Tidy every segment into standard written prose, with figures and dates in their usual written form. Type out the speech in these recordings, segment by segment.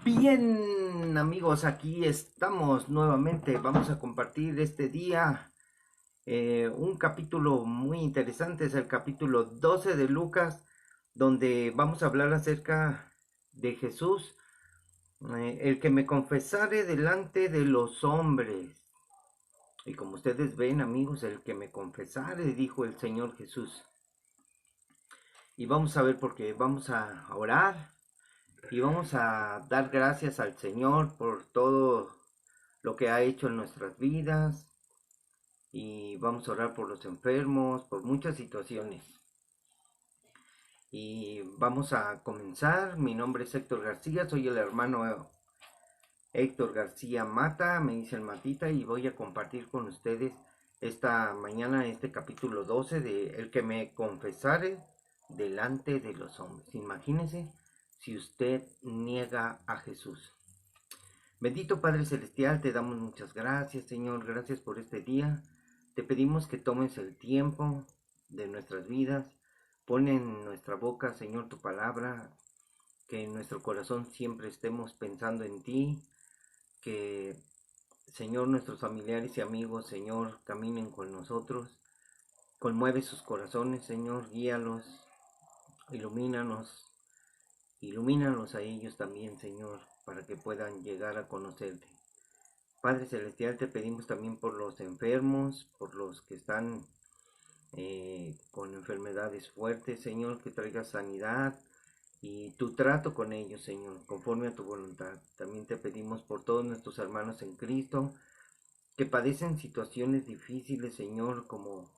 Bien, amigos, aquí estamos nuevamente. Vamos a compartir este día un capítulo muy interesante. Es el capítulo 12 de Lucas, donde vamos a hablar acerca de Jesús, el que me confesare delante de los hombres. Y como ustedes ven, amigos, el que me confesare, dijo el Señor Jesús. Y vamos a ver porque vamos a orar y vamos a dar gracias al Señor por todo lo que ha hecho en nuestras vidas, y vamos a orar por los enfermos, por muchas situaciones. Y vamos a comenzar. Mi nombre es Héctor García, soy el hermano Héctor García Mata, me dice el Matita, y voy a compartir con ustedes esta mañana este capítulo 12 de El que me confesare delante de los hombres. Imagínense si usted niega a Jesús. Bendito Padre Celestial, te damos muchas gracias, Señor. Gracias por este día. Te pedimos que tomes el tiempo de nuestras vidas. Pon en nuestra boca, Señor, tu palabra. Que en nuestro corazón siempre estemos pensando en ti. Que, Señor, nuestros familiares y amigos, Señor, caminen con nosotros. Conmueve sus corazones, Señor. Guíalos. Ilumínanos. Ilumínanos a ellos también, Señor, para que puedan llegar a conocerte. Padre Celestial, te pedimos también por los enfermos, por los que están con enfermedades fuertes, Señor, que traigas sanidad y tu trato con ellos, Señor, conforme a tu voluntad. También te pedimos por todos nuestros hermanos en Cristo que padecen situaciones difíciles, Señor, como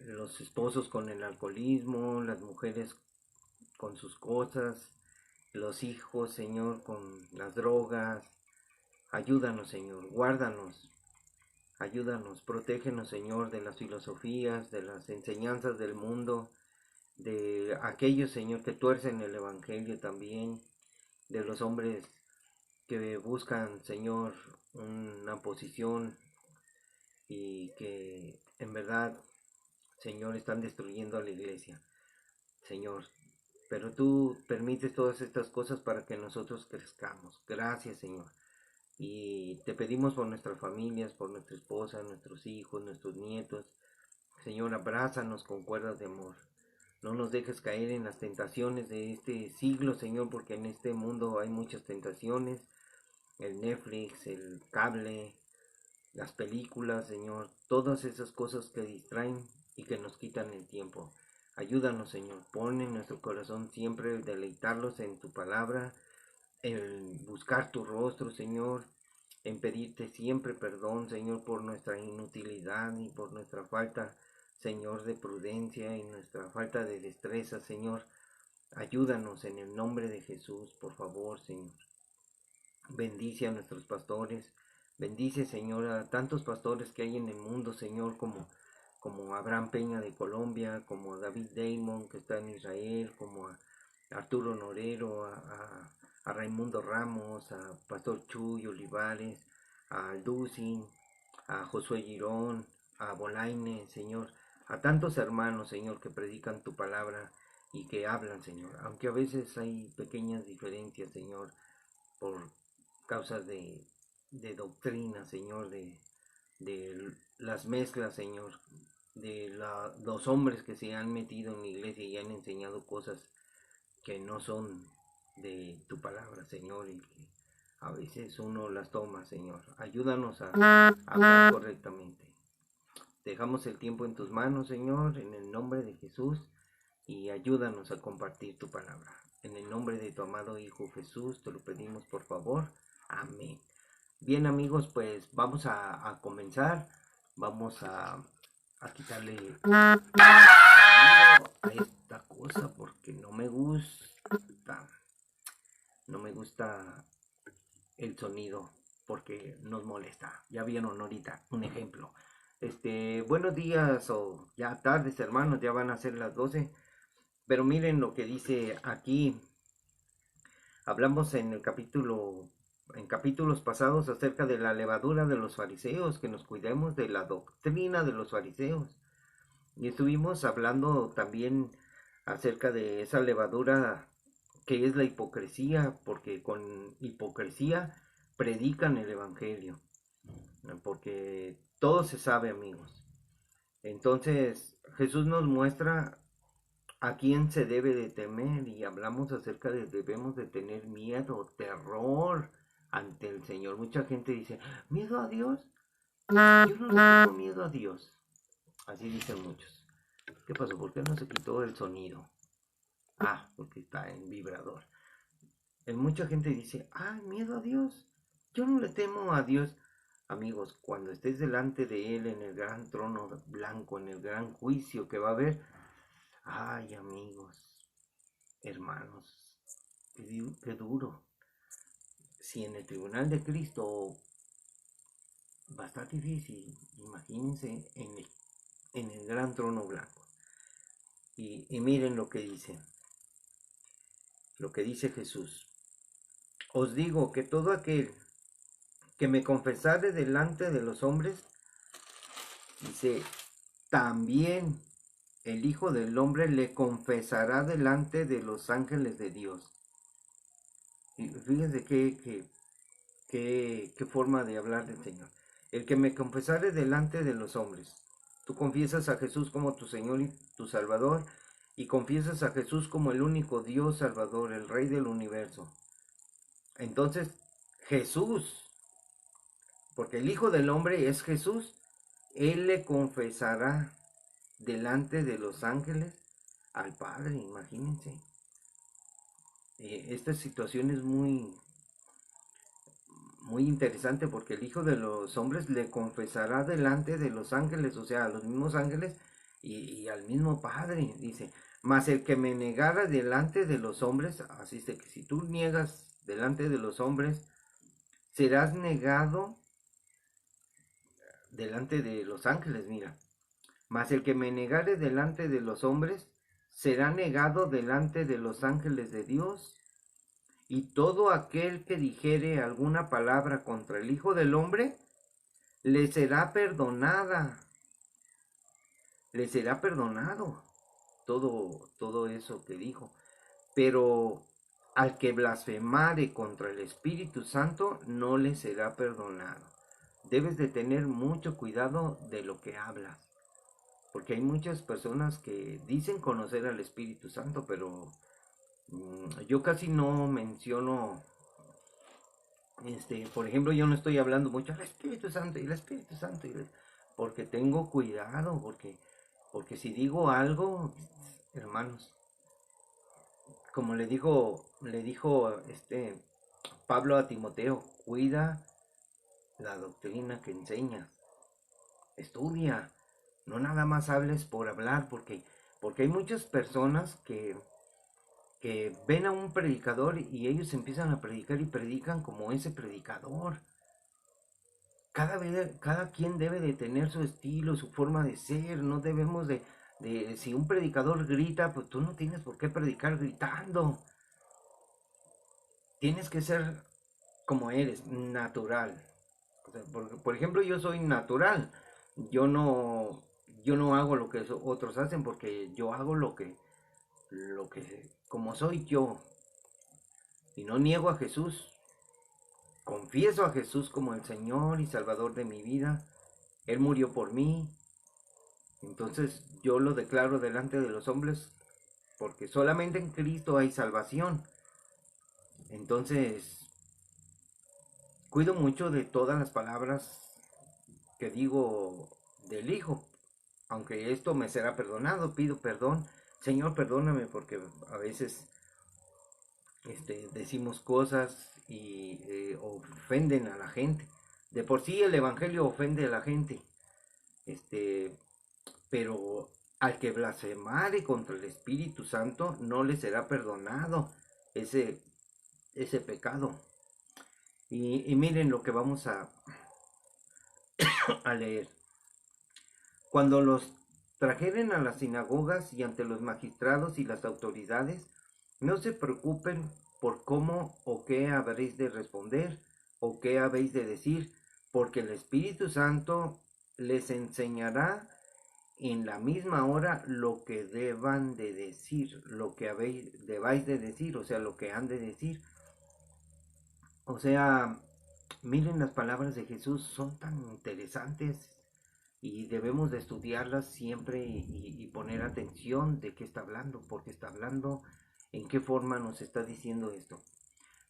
los esposos con el alcoholismo, las mujeres con sus cosas, los hijos, Señor, con las drogas. Ayúdanos, Señor, guárdanos, ayúdanos, protégenos, Señor, de las filosofías, de las enseñanzas del mundo, de aquellos, Señor, que tuercen el Evangelio también, de los hombres que buscan, Señor, una posición y que en verdad, Señor, están destruyendo a la iglesia, Señor. Pero tú permites todas estas cosas para que nosotros crezcamos. Gracias, Señor. Y te pedimos por nuestras familias, por nuestra esposa, nuestros hijos, nuestros nietos. Señor, abrázanos con cuerdas de amor. No nos dejes caer en las tentaciones de este siglo, Señor, porque en este mundo hay muchas tentaciones. El Netflix, el cable, las películas, Señor. Todas esas cosas que distraen y que nos quitan el tiempo. Ayúdanos, Señor. Pon en nuestro corazón siempre el deleitarlos en tu palabra, el buscar tu rostro, Señor, en pedirte siempre perdón, Señor, por nuestra inutilidad y por nuestra falta, Señor, de prudencia y nuestra falta de destreza, Señor. Ayúdanos en el nombre de Jesús, por favor, Señor. Bendice a nuestros pastores, bendice, Señor, a tantos pastores que hay en el mundo, Señor, como Abraham Peña de Colombia, como a David Damon, que está en Israel, como a Arturo Norero, a Raimundo Ramos, a Pastor Chuy Olivares, a Dusin, a Josué Girón, a Bolaine, Señor, a tantos hermanos, Señor, que predican tu palabra y que hablan, Señor, aunque a veces hay pequeñas diferencias, Señor, por causas de doctrina, Señor, de las mezclas, Señor, de los hombres que se han metido en la iglesia y han enseñado cosas que no son de tu palabra, Señor, y que a veces uno las toma, Señor. Ayúdanos a hablar correctamente. Dejamos el tiempo en tus manos, Señor, en el nombre de Jesús, y ayúdanos a compartir tu palabra. En el nombre de tu amado Hijo Jesús, te lo pedimos por favor. Amén. Bien, amigos, pues vamos a comenzar. Vamos a quitarle a esta cosa porque no me gusta. No me gusta el sonido porque nos molesta. Ya vieron ahorita un ejemplo. Buenos días o ya tardes, hermanos, ya van a ser las 12. Pero miren lo que dice aquí. Hablamos en capítulos pasados acerca de la levadura de los fariseos, que nos cuidemos de la doctrina de los fariseos. Y estuvimos hablando también acerca de esa levadura que es la hipocresía, porque con hipocresía predican el evangelio, porque todo se sabe, amigos. Entonces Jesús nos muestra a quién se debe de temer, y hablamos acerca de debemos de tener miedo, terror ante el Señor. Mucha gente dice, ¿miedo a Dios? Yo no le tengo miedo a Dios. Así dicen muchos. ¿Qué pasó? ¿Por qué no se quitó el sonido? Ah, porque está en vibrador. Mucha gente dice, miedo a Dios. Yo no le temo a Dios. Amigos, cuando estés delante de Él en el gran trono blanco, en el gran juicio que va a haber, ay, amigos, hermanos, qué duro. Si en el tribunal de Cristo va a estar difícil, imagínense en el gran trono blanco. Y miren lo que dice Jesús. Os digo que todo aquel que me confesare delante de los hombres, dice, también el Hijo del Hombre le confesará delante de los ángeles de Dios. Y fíjense qué forma de hablar del Señor. El que me confesare delante de los hombres. Tú confiesas a Jesús como tu Señor y tu Salvador, y confiesas a Jesús como el único Dios Salvador, el Rey del universo. Entonces, Jesús, porque el Hijo del Hombre es Jesús, Él le confesará delante de los ángeles al Padre, imagínense. Esta situación es muy interesante, porque el Hijo de los Hombres le confesará delante de los ángeles, o sea, a los mismos ángeles y al mismo Padre, dice, mas el que me negara delante de los hombres, así es que si tú niegas delante de los hombres, serás negado delante de los ángeles, mira, mas el que me negare delante de los hombres, será negado delante de los ángeles de Dios. Y todo aquel que dijere alguna palabra contra el Hijo del Hombre, le será perdonada. Le será perdonado todo eso que dijo. Pero al que blasfemare contra el Espíritu Santo, no le será perdonado. Debes de tener mucho cuidado de lo que hablas, porque hay muchas personas que dicen conocer al Espíritu Santo, pero yo casi no menciono, por ejemplo, yo no estoy hablando mucho del Espíritu Santo y el Espíritu Santo, porque tengo cuidado, porque si digo algo, hermanos, como le dijo Pablo a Timoteo, cuida la doctrina que enseña, estudia, no nada más hables por hablar, porque hay muchas personas que ven a un predicador y ellos empiezan a predicar y predican como ese predicador. Cada quien debe de tener su estilo, su forma de ser. No debemos si un predicador grita, pues tú no tienes por qué predicar gritando. Tienes que ser como eres, natural. O sea, por ejemplo, yo soy natural. Yo no hago lo que otros hacen, porque yo hago como soy yo. Y no niego a Jesús. Confieso a Jesús como el Señor y Salvador de mi vida. Él murió por mí. Entonces yo lo declaro delante de los hombres, porque solamente en Cristo hay salvación. Entonces cuido mucho de todas las palabras que digo del Hijo. Aunque esto me será perdonado, pido perdón. Señor, perdóname, porque a veces decimos cosas y ofenden a la gente. De por sí el Evangelio ofende a la gente. Pero al que blasfemare contra el Espíritu Santo, no le será perdonado ese pecado. Y miren lo que vamos a leer. Cuando los trajeren a las sinagogas y ante los magistrados y las autoridades, no se preocupen por cómo o qué habréis de responder o qué habéis de decir, porque el Espíritu Santo les enseñará en la misma hora lo que deban de decir, lo que debáis de decir, o sea, lo que han de decir. O sea, miren, las palabras de Jesús son tan interesantes y debemos de estudiarlas siempre y poner atención de qué está hablando, porque está hablando, en qué forma nos está diciendo esto.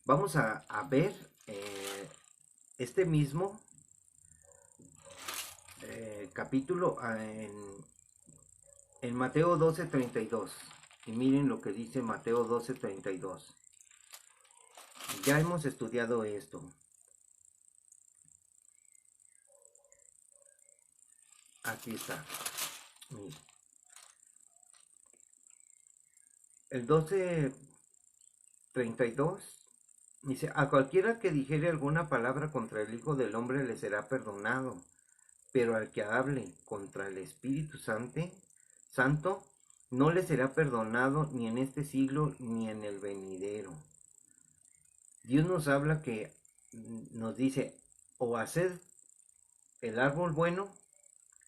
Vamos a ver este mismo capítulo en Mateo 12:32. Y miren lo que dice Mateo 12:32. Ya hemos estudiado esto. Aquí está. Miren. El 12:32 dice: a cualquiera que dijere alguna palabra contra el Hijo del Hombre le será perdonado, pero al que hable contra el Espíritu Santo no le será perdonado ni en este siglo ni en el venidero. Dios nos habla que nos dice: o haced el árbol bueno,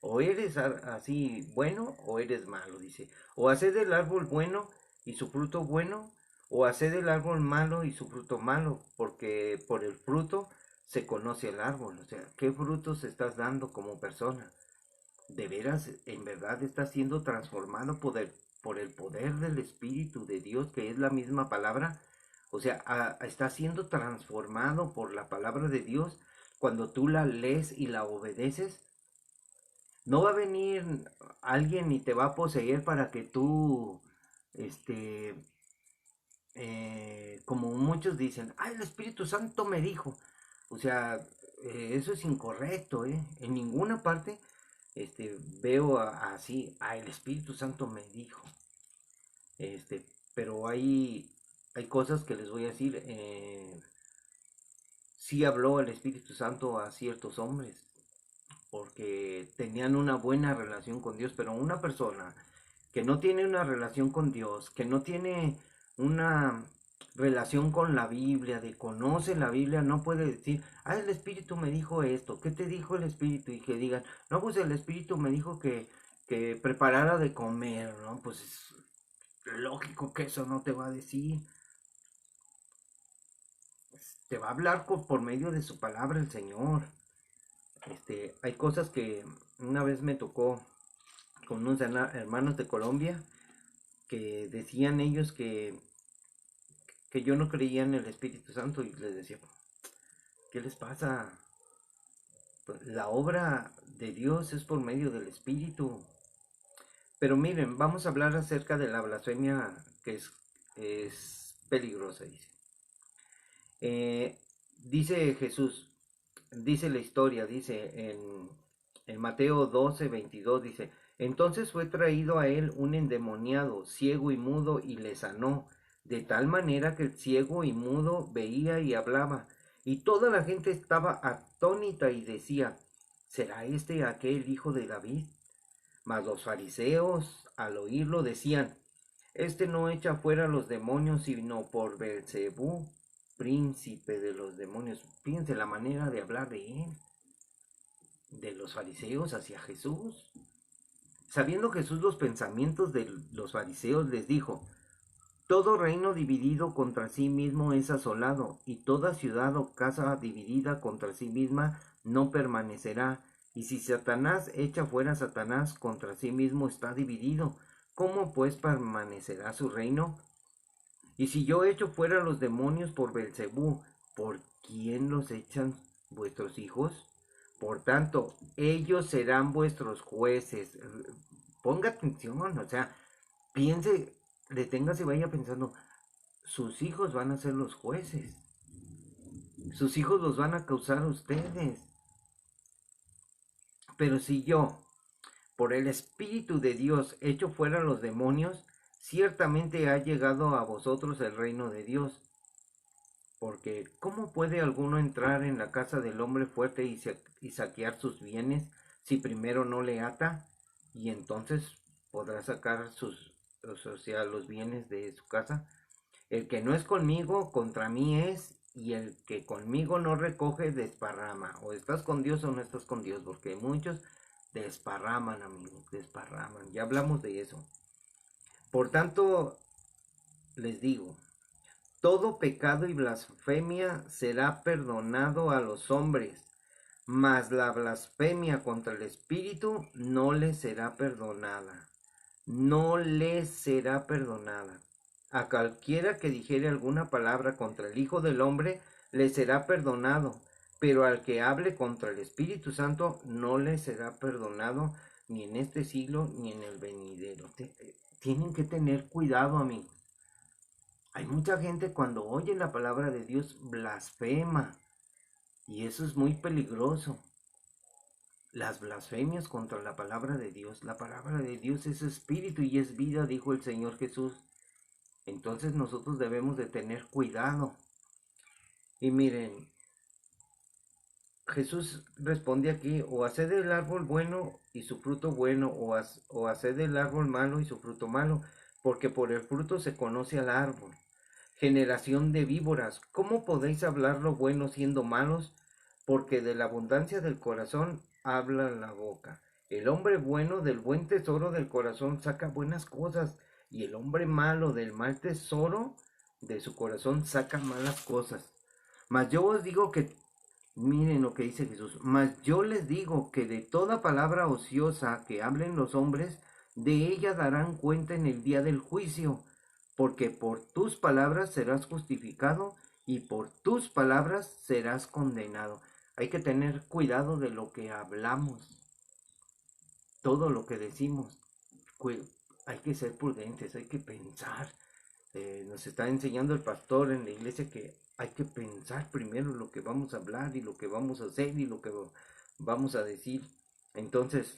o eres así bueno, o eres malo, dice. O haced el árbol bueno y su fruto bueno, o haced el árbol malo y su fruto malo, porque por el fruto se conoce el árbol. O sea, ¿qué frutos estás dando como persona? ¿De veras, en verdad, estás siendo transformado por el poder del Espíritu de Dios, que es la misma palabra? O sea, está siendo transformado por la palabra de Dios cuando tú la lees y la obedeces. No va a venir alguien y te va a poseer para que tú, como muchos dicen, el Espíritu Santo me dijo. O sea, eso es incorrecto, ¿eh? En ninguna parte veo así, el Espíritu Santo me dijo. Pero hay cosas que les voy a decir. Sí habló el Espíritu Santo a ciertos hombres porque tenían una buena relación con Dios, pero una persona que no tiene una relación con Dios, que no tiene una relación con la Biblia, de conoce la Biblia, no puede decir, el Espíritu me dijo esto. ¿Qué te dijo el Espíritu? Y que digan, no, pues el Espíritu me dijo que preparara de comer, ¿no? Pues es lógico que eso no te va a decir. Te va a hablar por medio de su palabra el Señor. Hay cosas que una vez me tocó con unos hermanos de Colombia que decían ellos que yo no creía en el Espíritu Santo, y les decía, ¿qué les pasa? Pues la obra de Dios es por medio del Espíritu. Pero miren, vamos a hablar acerca de la blasfemia, que es peligrosa, dice. Dice Jesús, dice la historia, dice en Mateo 12:22, dice: entonces fue traído a él un endemoniado, ciego y mudo, y le sanó, de tal manera que el ciego y mudo veía y hablaba, y toda la gente estaba atónita y decía: ¿será este aquel hijo de David? Mas los fariseos, al oírlo, decían: este no echa fuera los demonios, sino por Beelzebú, príncipe de los demonios. Fíjense la manera de hablar de él, de los fariseos hacia Jesús. Sabiendo Jesús los pensamientos de los fariseos, les dijo: todo reino dividido contra sí mismo es asolado, y toda ciudad o casa dividida contra sí misma no permanecerá. Y si Satanás echa fuera a Satanás, contra sí mismo está dividido. ¿Cómo pues permanecerá su reino? Y si yo echo fuera los demonios por Beelzebú, ¿por quién los echan vuestros hijos? Por tanto, ellos serán vuestros jueces. Ponga atención, o sea, piense, deténgase y vaya pensando, sus hijos van a ser los jueces. Sus hijos los van a causar a ustedes. Pero si yo, por el Espíritu de Dios, echo fuera los demonios, ciertamente ha llegado a vosotros el reino de Dios. Porque ¿cómo puede alguno entrar en la casa del hombre fuerte y saquear sus bienes si primero no le ata? Y entonces podrá sacar los bienes de su casa. El que no es conmigo, contra mí es, y el que conmigo no recoge, desparrama. O estás con Dios o no estás con Dios, porque muchos desparraman, amigos, desparraman. Ya hablamos de eso. Por tanto, les digo, todo pecado y blasfemia será perdonado a los hombres, mas la blasfemia contra el Espíritu no les será perdonada. No les será perdonada. A cualquiera que dijere alguna palabra contra el Hijo del Hombre, le será perdonado, pero al que hable contra el Espíritu Santo, no le será perdonado, ni en este siglo, ni en el venidero. Tienen que tener cuidado, amigos. Hay mucha gente cuando oye la palabra de Dios blasfema, y eso es muy peligroso. Las blasfemias contra la palabra de Dios. La palabra de Dios es espíritu y es vida, dijo el Señor Jesús. Entonces nosotros debemos de tener cuidado. Y miren, Jesús responde aquí, o haced el árbol bueno y su fruto bueno, o haced el árbol malo y su fruto malo, porque por el fruto se conoce al árbol. Generación de víboras, ¿cómo podéis hablar lo bueno siendo malos? Porque de la abundancia del corazón habla la boca. El hombre bueno del buen tesoro del corazón saca buenas cosas, y el hombre malo del mal tesoro de su corazón saca malas cosas. Mas yo os digo que, miren lo que dice Jesús, mas yo les digo que de toda palabra ociosa que hablen los hombres, de ella darán cuenta en el día del juicio, porque por tus palabras serás justificado y por tus palabras serás condenado. Hay que tener cuidado de lo que hablamos, todo lo que decimos. Hay que ser prudentes, hay que pensar. Nos está enseñando el pastor en la iglesia que hay que pensar primero lo que vamos a hablar y lo que vamos a hacer y lo que vamos a decir. Entonces,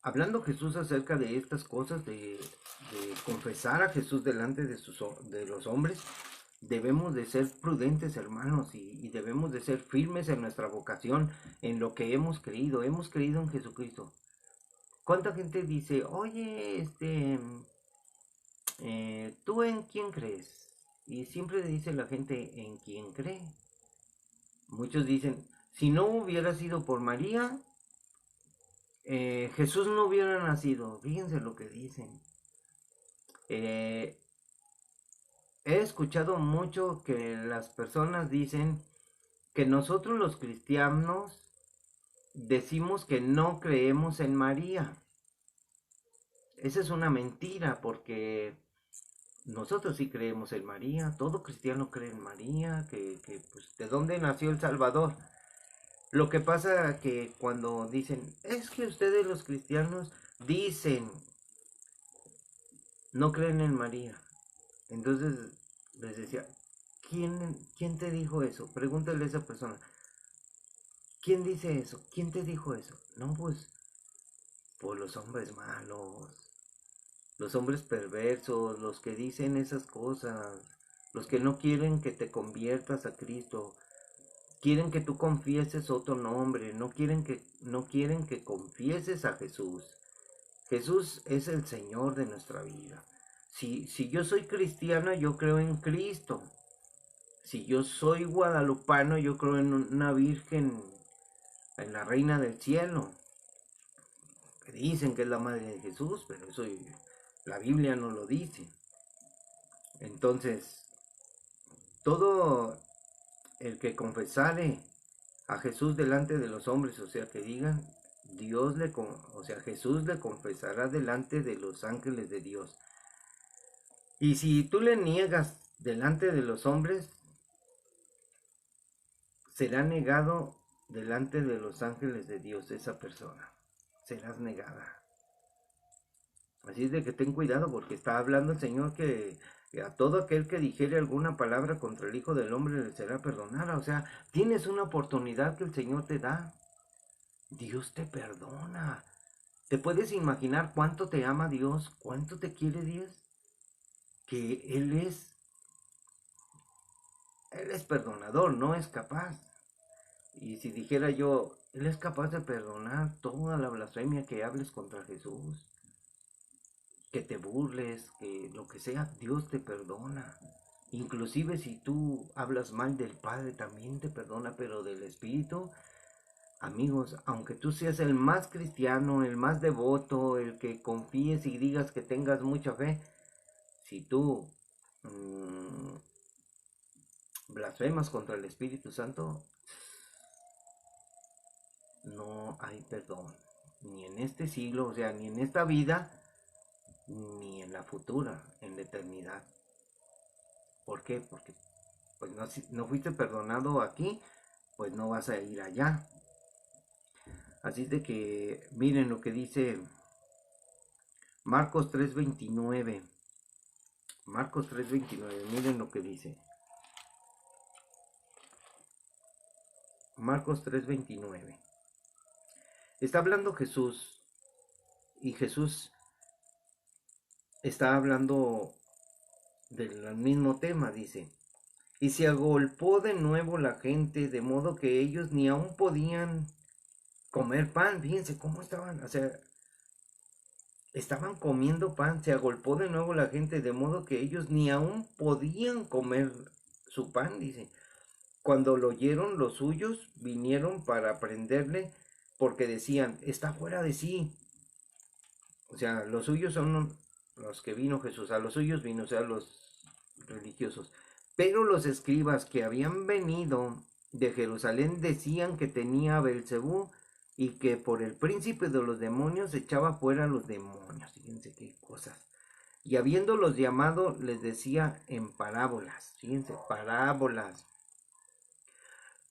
hablando Jesús acerca de estas cosas, de confesar a Jesús delante de los hombres, debemos de ser prudentes, hermanos, y debemos de ser firmes en nuestra vocación, en lo que hemos creído en Jesucristo. ¿Cuánta gente dice, oye, ¿tú en quién crees? Y siempre dice la gente, ¿en quién cree? Muchos dicen, si no hubiera sido por María, Jesús no hubiera nacido. Fíjense lo que dicen. He escuchado mucho que las personas dicen que nosotros los cristianos decimos que no creemos en María. Esa es una mentira, porque nosotros sí creemos en María. Todo cristiano cree en María, pues, ¿de dónde nació el Salvador? Lo que pasa que cuando dicen, es que ustedes los cristianos dicen, no creen en María. Entonces les decía, ¿quién te dijo eso? Pregúntale a esa persona, ¿quién dice eso? ¿Quién te dijo eso? No, pues los hombres malos, los hombres perversos, los que dicen esas cosas, los que no quieren que te conviertas a Cristo, quieren que tú confieses otro nombre, no quieren que confieses a Jesús. Jesús es el Señor de nuestra vida. Si yo soy cristiano, yo creo en Cristo. Si yo soy guadalupano, yo creo en una virgen, en la reina del cielo, que dicen que es la madre de Jesús, pero eso la Biblia no lo dice. Entonces, todo el que confesare a Jesús delante de los hombres, o sea, que digan, Jesús le confesará delante de los ángeles de Dios. Y si tú le niegas delante de los hombres, será negado delante de los ángeles de Dios esa persona. Serás negada. Así es de que ten cuidado, porque está hablando el Señor que a todo aquel que dijere alguna palabra contra el Hijo del Hombre le será perdonada. O sea, tienes una oportunidad que el Señor te da. Dios te perdona. ¿Te puedes imaginar cuánto te ama Dios? ¿Cuánto te quiere Dios? Que Él es perdonador, no es capaz. Y si dijera yo, Él es capaz de perdonar toda la blasfemia que hables contra Jesús, que te burles, que lo que sea, Dios te perdona. Inclusive si tú hablas mal del Padre, también te perdona, pero del Espíritu, amigos, aunque tú seas el más cristiano, el más devoto, el que confíes y digas que tengas mucha fe, si tú blasfemas contra el Espíritu Santo, no hay perdón, ni en este siglo, o sea, ni en esta vida, ni en la futura, en la eternidad. ¿Por qué? Porque pues no fuiste perdonado aquí, pues no vas a ir allá. Así de que miren lo que dice Marcos 3:29. Marcos 3:29, miren lo que dice. Marcos 3:29. Está hablando Jesús y Jesús está hablando del mismo tema, dice. Y se agolpó de nuevo la gente, de modo que ellos ni aún podían comer pan. Fíjense cómo estaban, o sea, estaban comiendo pan. Se agolpó de nuevo la gente, de modo que ellos ni aún podían comer su pan, dice. Cuando lo oyeron los suyos, vinieron para prenderle, porque decían, está fuera de sí. O sea, los suyos son los que vino Jesús, a los suyos vino, o sea, los religiosos. Pero los escribas que habían venido de Jerusalén decían que tenía a Belcebú y que por el príncipe de los demonios echaba fuera a los demonios. Fíjense qué cosas. Y habiéndolos llamado, les decía en parábolas. Fíjense, parábolas.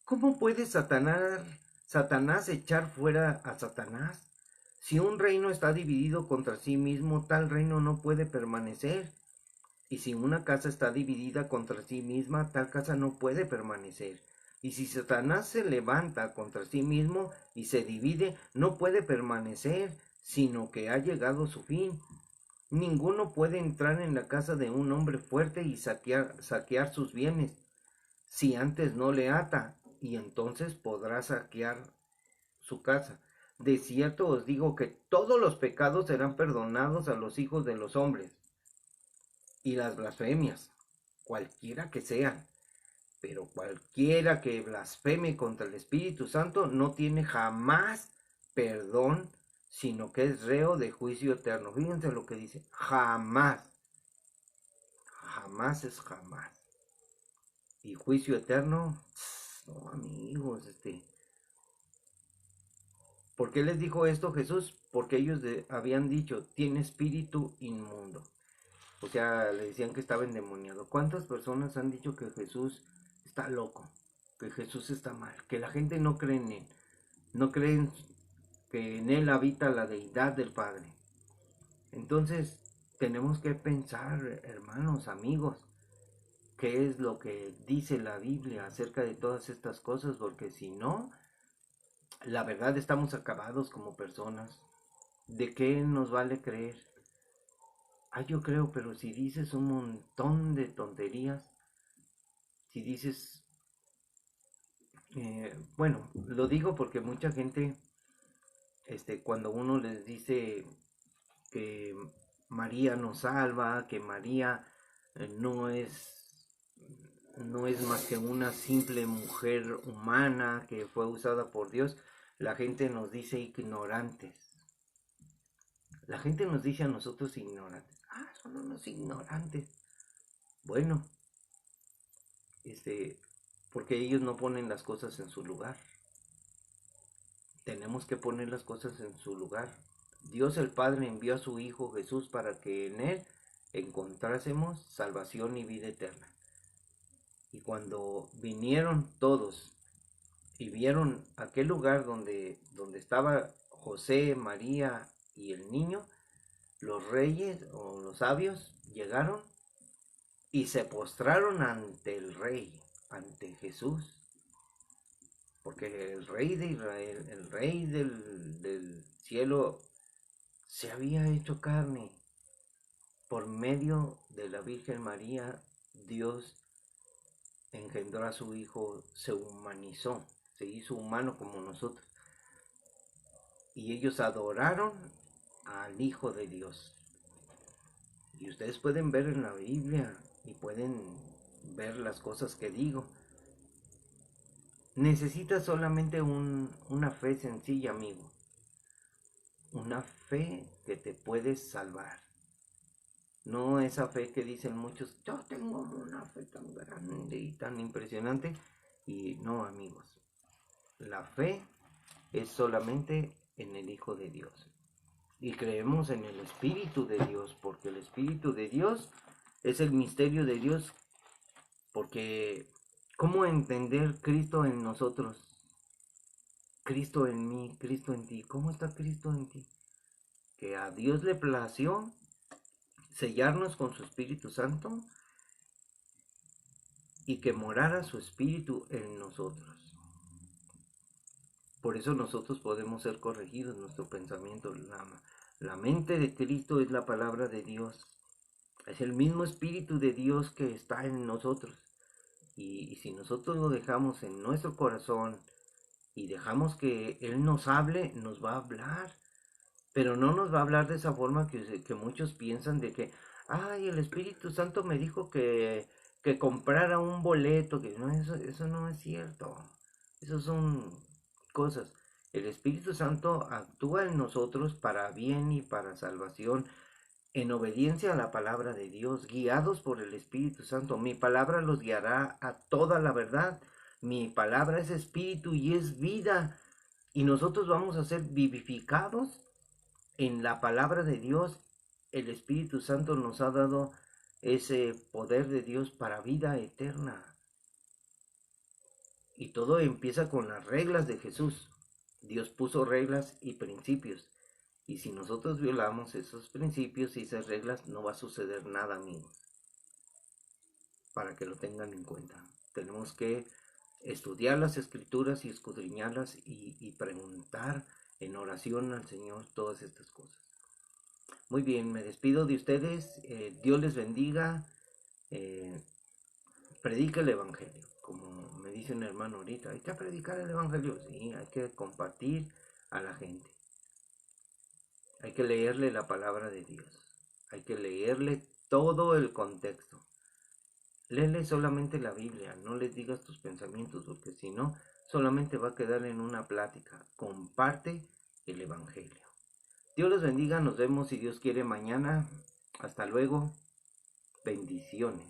¿Cómo puede Satanás echar fuera a Satanás? Si un reino está dividido contra sí mismo, tal reino no puede permanecer. Y si una casa está dividida contra sí misma, tal casa no puede permanecer. Y si Satanás se levanta contra sí mismo y se divide, no puede permanecer, sino que ha llegado su fin. Ninguno puede entrar en la casa de un hombre fuerte y saquear sus bienes, si antes no le ata, y entonces podrá saquear su casa. De cierto os digo que todos los pecados serán perdonados a los hijos de los hombres, y las blasfemias, cualquiera que sean, pero cualquiera que blasfeme contra el Espíritu Santo no tiene jamás perdón, sino que es reo de juicio eterno. Fíjense lo que dice, jamás, jamás es jamás. Y juicio eterno, no amigos, ¿por qué les dijo esto Jesús? Porque ellos habían dicho, tiene espíritu inmundo. O sea, le decían que estaba endemoniado. ¿Cuántas personas han dicho que Jesús está loco? Que Jesús está mal. Que la gente no cree en él. No creen que en él habita la deidad del Padre. Entonces, tenemos que pensar, hermanos, amigos, qué es lo que dice la Biblia acerca de todas estas cosas. Porque si no, la verdad estamos acabados como personas. ¿De qué nos vale creer? Yo creo, pero si dices un montón de tonterías, si dices, bueno, lo digo porque mucha gente, cuando uno les dice que María nos salva, que María no es más que una simple mujer humana que fue usada por Dios, la gente nos dice ignorantes. La gente nos dice a nosotros ignorantes. Son unos ignorantes. Bueno, porque ellos no ponen las cosas en su lugar. Tenemos que poner las cosas en su lugar. Dios el Padre envió a su Hijo Jesús para que en Él encontrásemos salvación y vida eterna. Y cuando vinieron todos y vieron aquel lugar donde estaba José, María y el niño, los reyes o los sabios llegaron y se postraron ante el rey, ante Jesús. Porque el rey de Israel, el rey del cielo, se había hecho carne. Por medio de la Virgen María, Dios engendró a su Hijo, se humanizó, se hizo humano como nosotros. Y ellos adoraron al Hijo de Dios. Y ustedes pueden ver en la Biblia y pueden ver las cosas que digo. Necesitas solamente una fe sencilla, amigo. Una fe que te puede salvar. No esa fe que dicen muchos, yo tengo una fe tan grande y tan impresionante. Y no, amigos. La fe es solamente en el Hijo de Dios. Y creemos en el Espíritu de Dios, porque el Espíritu de Dios es el misterio de Dios. Porque, ¿cómo entender Cristo en nosotros? Cristo en mí, Cristo en ti. ¿Cómo está Cristo en ti? Que a Dios le plació sellarnos con su Espíritu Santo y que morara su Espíritu en nosotros. Por eso nosotros podemos ser corregidos, nuestro pensamiento. La mente de Cristo es la palabra de Dios. Es el mismo Espíritu de Dios que está en nosotros. Y si nosotros lo dejamos en nuestro corazón y dejamos que Él nos hable, nos va a hablar. Pero no nos va a hablar de esa forma que muchos piensan de que, ay, el Espíritu Santo me dijo que comprara un boleto, que no, eso no es cierto. Eso son cosas. El Espíritu Santo actúa en nosotros para bien y para salvación, en obediencia a la palabra de Dios, guiados por el Espíritu Santo. Mi palabra los guiará a toda la verdad. Mi palabra es espíritu y es vida. Y nosotros vamos a ser vivificados en la palabra de Dios. El Espíritu Santo nos ha dado ese poder de Dios para vida eterna. Y todo empieza con las reglas de Jesús. Dios puso reglas y principios. Y si nosotros violamos esos principios y esas reglas, no va a suceder nada, amigos. Para que lo tengan en cuenta. Tenemos que estudiar las escrituras y escudriñarlas y preguntar en oración al Señor todas estas cosas. Muy bien, me despido de ustedes. Dios les bendiga. Predica el Evangelio. Como me dice un hermano ahorita, hay que predicar el Evangelio. Sí, hay que compartir a la gente. Hay que leerle la palabra de Dios. Hay que leerle todo el contexto. Léele solamente la Biblia. No les digas tus pensamientos, porque si no, solamente va a quedar en una plática. Comparte el Evangelio. Dios los bendiga, nos vemos si Dios quiere mañana. Hasta luego. Bendiciones.